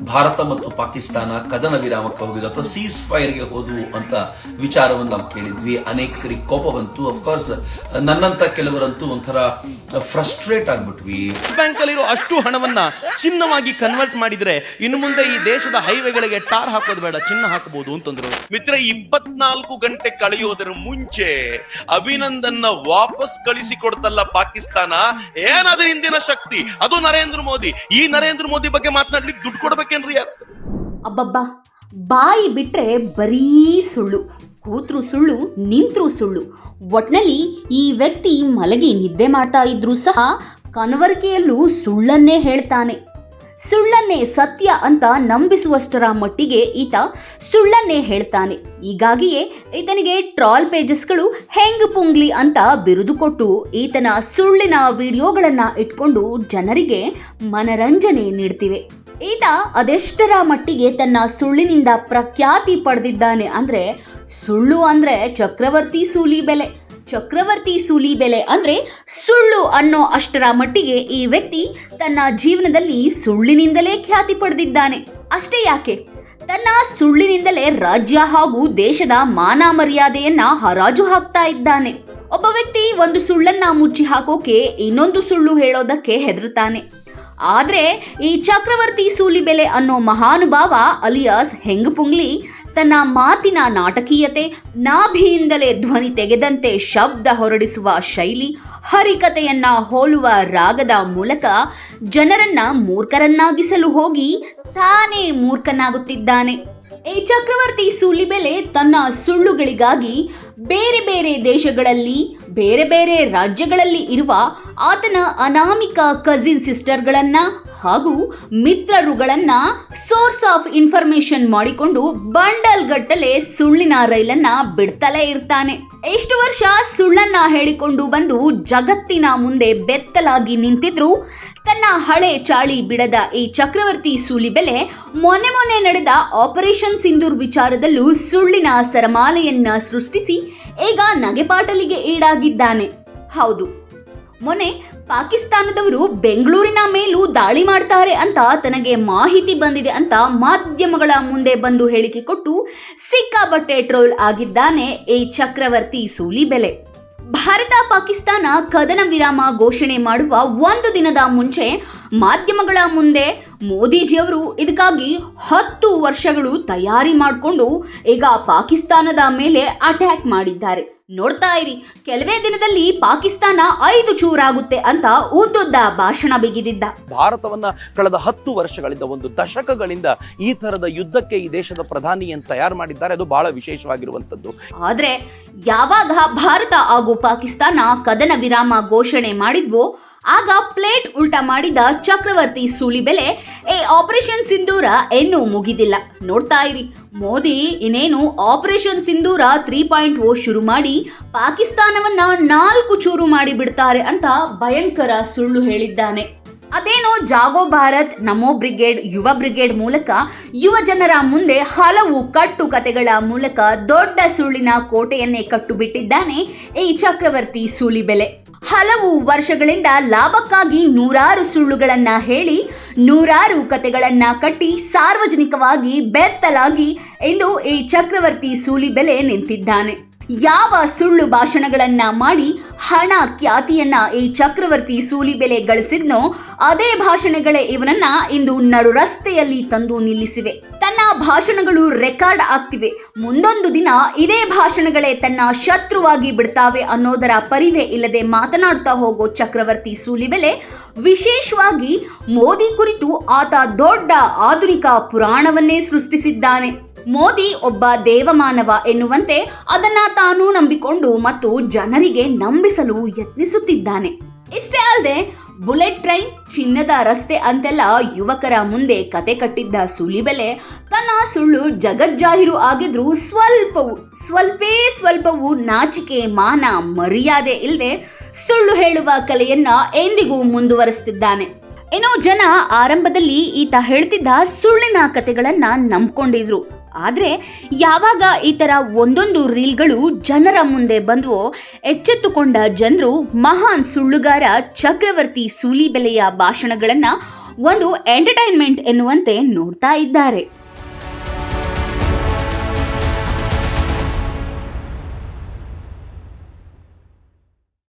ಭಾರತ ಮತ್ತು ಪಾಕಿಸ್ತಾನ ಕದನ ವಿರಾಮಕ್ಕೆ ಹೋಗಿದ್ದು ಅಥವಾ ಸೀಸ್ ಫೈರ್ಗೆ ಹೋದವು ಅಂತ ವಿಚಾರವನ್ನು ನಾವು ಕೇಳಿದ್ವಿ. ಅನೇಕರಿಗೆ ಕೋಪ ಬಂತು. ಅಫ್ಕೋರ್ಸ್ ನನ್ನಂತ ಕೆಲವರಂತೂ ಒಂಥರ ಫ್ರಸ್ಟ್ರೇಟ್ ಆಗ್ಬಿಟ್ವಿ. ಬ್ಯಾಂಕ್ ಅಲ್ಲಿರೋ ಅಷ್ಟು ಹಣವನ್ನ ಚಿನ್ನವಾಗಿ ಕನ್ವರ್ಟ್ ಮಾಡಿದ್ರೆ ಇನ್ನು ಮುಂದೆ ಈ ದೇಶದ ಹೈವೇಗಳಿಗೆ ಟಾರ್ ಹಾಕೋದು ಬೇಡ, ಚಿನ್ನ ಹಾಕಬಹುದು ಅಂತಂದ್ರು. ಮಿತ್ರ, 24 ಗಂಟೆ ಕಳೆಯೋದರ ಮುಂಚೆ ಅಭಿನಂದನ್ನ ವಾಪಸ್ ಕಳಿಸಿಕೊಡ್ತಲ್ಲ ಪಾಕಿಸ್ತಾನ. ಏನದು ಹಿಂದಿನ ಶಕ್ತಿ? ಅದು ನರೇಂದ್ರ ಮೋದಿ. ಈ ನರೇಂದ್ರ ಮೋದಿ ಬಗ್ಗೆ ಮಾತನಾಡ್ಲಿಕ್ಕೆ ದುಡ್ಡು ಕೊಡ್ಬೇಕೇನ್ರಿ ಯಾರು? ಅಬ್ಬಬ್ಬಾ, ಬಾಯಿ ಬಿಟ್ರೆ ಬರೀ ಸುಳ್ಳು, ಕೂತ್ರು ಸುಳ್ಳು, ನಿಂತ್ರು ಸುಳ್ಳು. ಒಟ್ನಲ್ಲಿ ಈ ವ್ಯಕ್ತಿ ಮಲಗಿ ನಿದ್ದೆ ಮಾಡ್ತಾ ಇದ್ರೂ ಸಹ ಕನವರಿಕೆಯಲ್ಲೂ ಸುಳ್ಳನ್ನೇ ಹೇಳ್ತಾನೆ. ಸುಳ್ಳನ್ನೇ ಸತ್ಯ ಅಂತ ನಂಬಿಸುವಷ್ಟರ ಮಟ್ಟಿಗೆ ಈತ ಸುಳ್ಳನ್ನೇ ಹೇಳ್ತಾನೆ. ಹೀಗಾಗಿಯೇ ಈತನಿಗೆ ಟ್ರಾಲ್ ಪೇಜಸ್ಗಳು ಹೆಂಗ್ ಪುಂಗ್ಲಿ ಅಂತ ಬಿರುದು ಕೊಟ್ಟು ಈತನ ಸುಳ್ಳಿನ ವಿಡಿಯೋಗಳನ್ನ ಇಟ್ಕೊಂಡು ಜನರಿಗೆ ಮನರಂಜನೆ ನೀಡ್ತಿವೆ. ಈತ ಅದೆಷ್ಟರ ಮಟ್ಟಿಗೆ ತನ್ನ ಸುಳ್ಳಿನಿಂದ ಪ್ರಖ್ಯಾತಿ ಪಡೆದಿದ್ದಾನೆ ಅಂದ್ರೆ, ಸುಳ್ಳು ಅಂದ್ರೆ ಚಕ್ರವರ್ತಿ ಸೂಲಿಬೆಲೆ ಅಂದ್ರೆ ಸುಳ್ಳು ಅನ್ನೋ ಅಷ್ಟರ ಮಟ್ಟಿಗೆ ಈ ವ್ಯಕ್ತಿ ತನ್ನ ಜೀವನದಲ್ಲಿ ಸುಳ್ಳಿನಿಂದಲೇ ಖ್ಯಾತಿ ಪಡೆದಿದ್ದಾನೆ. ಅಷ್ಟೇ ಯಾಕೆ, ತನ್ನ ಸುಳ್ಳಿನಿಂದಲೇ ರಾಜ್ಯ ಹಾಗೂ ದೇಶದ ಮಾನ ಮರ್ಯಾದೆಯನ್ನ ಹರಾಜು ಹಾಕ್ತಾ ಇದ್ದಾನೆ. ಒಬ್ಬ ವ್ಯಕ್ತಿ ಒಂದು ಸುಳ್ಳನ್ನ ಮುಚ್ಚಿ ಹಾಕೋಕೆ ಇನ್ನೊಂದು ಸುಳ್ಳು ಹೇಳೋದಕ್ಕೆ ಹೆದರ್ತಾನೆ. ಆದ್ರೆ ಈ ಚಕ್ರವರ್ತಿ ಸೂಲಿಬೆಲೆ ಅನ್ನೋ ಮಹಾನುಭಾವ ಅಲಿಯಾಸ್ ಹೆಂಗ್ ಪುಂಗ್ಲಿ ತನ್ನ ಮಾತಿನ ನಾಟಕೀಯತೆ, ನಾಭಿಯಿಂದಲೇ ಧ್ವನಿ ತೆಗೆದಂತೆ ಶಬ್ದ ಹೊರಡಿಸುವ ಶೈಲಿ, ಹರಿಕತೆಯನ್ನ ಹೋಲುವ ರಾಗದ ಮೂಲಕ ಜನರನ್ನ ಮೂರ್ಖರನ್ನಾಗಿಸಲು ಹೋಗಿ ತಾನೇ ಮೂರ್ಖನಾಗುತ್ತಿದ್ದಾನೆ. ಈ ಚಕ್ರವರ್ತಿ ಸೂಲಿಬೆಲೆ ತನ್ನ ಸುಳ್ಳುಗಳಿಗಾಗಿ ಬೇರೆ ಬೇರೆ ದೇಶಗಳಲ್ಲಿ, ಬೇರೆ ಬೇರೆ ರಾಜ್ಯಗಳಲ್ಲಿ ಇರುವ ಆತನ ಅನಾಮಿಕ ಕಸಿನ್ ಸಿಸ್ಟರ್ಗಳನ್ನ ಹಾಗೂ ಮಿತ್ರರುಗಳನ್ನ ಸೋರ್ಸ್ ಆಫ್ ಇನ್ಫಾರ್ಮೇಶನ್ ಮಾಡಿಕೊಂಡು ಬಂಡಲ್ ಗಟ್ಟಲೆ ಸುಳ್ಳಿನ ರೈಲನ್ನ ಬಿಡ್ತಲೇ ಇರ್ತಾನೆ. ಎಷ್ಟು ವರ್ಷ ಸುಳ್ಳನ್ನ ಹೇಳಿಕೊಂಡು ಬಂದು ಜಗತ್ತಿನ ಮುಂದೆ ಬೆತ್ತಲಾಗಿ ನಿಂತಿದ್ರು ತನ್ನ ಹಳೆ ಚಾಳಿ ಬಿಡದ ಈ ಚಕ್ರವರ್ತಿ ಸೂಲಿಬೆಲೆ ಮೊನ್ನೆ ನಡೆದ ಆಪರೇಷನ್ ಸಿಂಧೂರ್ ವಿಚಾರದಲ್ಲೂ ಸುಳ್ಳಿನ ಸರಮಾಲೆಯನ್ನ ಸೃಷ್ಟಿಸಿ ಈಗ ನಗೆಪಾಟಲಿಗೆ ಈಡಾಗಿದ್ದಾನೆ. ಹೌದು, ಮೊನ್ನೆ ಪಾಕಿಸ್ತಾನದವರು ಬೆಂಗಳೂರಿನ ಮೇಲೂ ದಾಳಿ ಮಾಡ್ತಾರೆ ಅಂತ ತನಗೆ ಮಾಹಿತಿ ಬಂದಿದೆ ಅಂತ ಮಾಧ್ಯಮಗಳ ಮುಂದೆ ಬಂದು ಹೇಳಿಕೆ ಕೊಟ್ಟು ಸಿಕ್ಕಾಪಟ್ಟೆ ಟ್ರೋಲ್ ಆಗಿದ್ದಾನೆ ಈ ಚಕ್ರವರ್ತಿ ಸೂಲಿಬೆಲೆ. ಭಾರತ ಪಾಕಿಸ್ತಾನ ಕದನ ವಿರಾಮ ಘೋಷಣೆ ಮಾಡುವ ಒಂದು ದಿನದ ಮುಂಚೆ ಮಾಧ್ಯಮಗಳ ಮುಂದೆ ಮೋದಿಜಿಯವರು ಇದಕ್ಕಾಗಿ 10 ವರ್ಷಗಳು ತಯಾರಿ ಮಾಡಿಕೊಂಡು ಈಗ ಪಾಕಿಸ್ತಾನದ ಮೇಲೆ ಅಟ್ಯಾಕ್ ಮಾಡಿದ್ದಾರೆ. ನೋಡ್ತಾ ಇರಿ, ಕೆಲವೇ ದಿನದಲ್ಲಿ ಪಾಕಿಸ್ತಾನ 5 ಚೂರಾಗುತ್ತೆ ಅಂತ ಉದ್ದುದ್ದ ಭಾಷಣ ಬಿಗಿದಿದ್ದ. ಭಾರತವನ್ನ ಕಳೆದ 10 ವರ್ಷಗಳಿಂದ, ಒಂದು ದಶಕಗಳಿಂದ ಈ ತರದ ಯುದ್ಧಕ್ಕೆ ಈ ದೇಶದ ಪ್ರಧಾನಿಯನ್ನು ತಯಾರು ಮಾಡಿದ್ದಾರೆ. ಅದು ಬಹಳ ವಿಶೇಷವಾಗಿರುವಂತದ್ದು. ಆದ್ರೆ ಯಾವಾಗ ಭಾರತ ಹಾಗೂ ಪಾಕಿಸ್ತಾನ ಕದನ ವಿರಾಮ ಘೋಷಣೆ ಮಾಡಿದ್ವೋ ಆಗ ಪ್ಲೇಟ್ ಉಲ್ಟಾ ಮಾಡಿದ ಚಕ್ರವರ್ತಿ ಸೂಲಿಬೆಲೆ ಈ ಆಪರೇಷನ್ ಸಿಂಧೂರ ಇನ್ನೂ ಮುಗಿದಿಲ್ಲ. ನೋಡ್ತಾ ಇರಿ, ಮೋದಿ ಇನ್ನೇನು ಆಪರೇಷನ್ ಸಿಂಧೂರ 3.0 ಶುರು ಮಾಡಿ ಪಾಕಿಸ್ತಾನವನ್ನ 4 ಚೂರು ಮಾಡಿ ಬಿಡ್ತಾರೆ ಅಂತ ಭಯಂಕರ ಸುಳ್ಳು ಹೇಳಿದ್ದಾನೆ. ಅದೇನೋ ಜಾಗೋ ಭಾರತ್, ನಮೋ ಬ್ರಿಗೇಡ್, ಯುವ ಬ್ರಿಗೇಡ್ ಮೂಲಕ ಯುವ ಜನರ ಮುಂದೆ ಹಲವು ಕಟ್ಟು ಕತೆಗಳ ಮೂಲಕ ದೊಡ್ಡ ಸುಳ್ಳಿನ ಕೋಟೆಯನ್ನೇ ಕಟ್ಟುಬಿಟ್ಟಿದ್ದಾನೆ ಈ ಚಕ್ರವರ್ತಿ ಸೂಲಿಬೆಲೆ. ಹಲವು ವರ್ಷಗಳಿಂದ ಲಾಭಕ್ಕಾಗಿ ನೂರಾರು ಸುಳ್ಳುಗಳನ್ನ ಹೇಳಿ, ನೂರಾರು ಕತೆಗಳನ್ನ ಕಟ್ಟಿ ಸಾರ್ವಜನಿಕವಾಗಿ ಬೆತ್ತಲಾಗಿ ಇಂದು ಈ ಚಕ್ರವರ್ತಿ ಸೂಲಿಬೆಲೆ ನಿಂತಿದ್ದಾನೆ. ಯಾವ ಸುಳ್ಳು ಭಾಷಣಗಳನ್ನ ಮಾಡಿ ಹಣ ಖ್ಯಾತಿಯನ್ನ ಈ ಚಕ್ರವರ್ತಿ ಸೂಲಿಬೆಲೆ ಗಳಿಸಿದ್ನೋ ಅದೇ ಭಾಷಣಗಳೇ ಇವನನ್ನ ಇಂದು ನಡು ರಸ್ತೆಯಲ್ಲಿ ತಂದು ನಿಲ್ಲಿಸಿವೆ. ತನ್ನ ಭಾಷಣಗಳು ರೆಕಾರ್ಡ್ ಆಗ್ತಿವೆ. ಮುಂದೊಂದು ದಿನ ಇದೇ ಭಾಷಣಗಳೇ ತನ್ನ ಶತ್ರುವಾಗಿ ಬಿಡ್ತಾವೆ ಅನ್ನೋದರ ಪರಿವೇ ಇಲ್ಲದೆ ಮಾತನಾಡ್ತಾ ಹೋಗೋ ಚಕ್ರವರ್ತಿ ಸೂಲಿಬೆಲೆ ವಿಶೇಷವಾಗಿ ಮೋದಿ ಕುರಿತು ಆತ ದೊಡ್ಡ ಆಧುನಿಕ ಪುರಾಣವನ್ನೇ ಸೃಷ್ಟಿಸಿದ್ದಾನೆ. ಮೋದಿ ಒಬ್ಬ ದೇವಮಾನವ ಎನ್ನುವಂತೆ ಅದನ್ನ ತಾನು ನಂಬಿಕೊಂಡು ಮತ್ತು ಜನರಿಗೆ ನಂಬಿಸಲು ಯತ್ನಿಸುತ್ತಿದ್ದಾನೆ. ಇಷ್ಟೇ ಅಲ್ಲದೆ ಬುಲೆಟ್ ಟ್ರೈನ್, ಚಿನ್ನದ ರಸ್ತೆ ಅಂತೆಲ್ಲ ಯುವಕರ ಮುಂದೆ ಕತೆ ಕಟ್ಟಿದ್ದ ಸೂಲಿಬೆಲೆ ತನ್ನ ಸುಳ್ಳು ಜಗಜ್ಜಾಹಿರು ಆಗಿದ್ರೂ ಸ್ವಲ್ಪವೂ ನಾಚಿಕೆ, ಮಾನ, ಮರ್ಯಾದೆ ಇಲ್ಲದೆ ಸುಳ್ಳು ಹೇಳುವ ಕಲೆಯನ್ನ ಎಂದಿಗೂ ಮುಂದುವರಿಸುತ್ತಿದ್ದಾನೆ. ಏನೋ ಜನ ಆರಂಭದಲ್ಲಿ ಈತ ಹೇಳ್ತಿದ್ದ ಸುಳ್ಳಿನ ಕತೆಗಳನ್ನ ನಂಬ್ಕೊಂಡಿದ್ರು. ಆದ್ರೆ ಯಾವಾಗ ಈ ತರ ಒಂದೊಂದು ರೀಲ್ಗಳು ಜನರ ಮುಂದೆ ಬಂದವೋ ಎಚ್ಚೆತ್ತುಕೊಂಡ ಜನರು ಮಹಾನ್ ಸುಳ್ಳುಗಾರ ಚಕ್ರವರ್ತಿ ಸೂಲಿಬೆಲೆಯ ಭಾಷಣಗಳನ್ನ ಒಂದು ಎಂಟರ್ಟೈನ್ಮೆಂಟ್ ಎನ್ನುವಂತೆ ನೋಡ್ತಾ ಇದ್ದಾರೆ.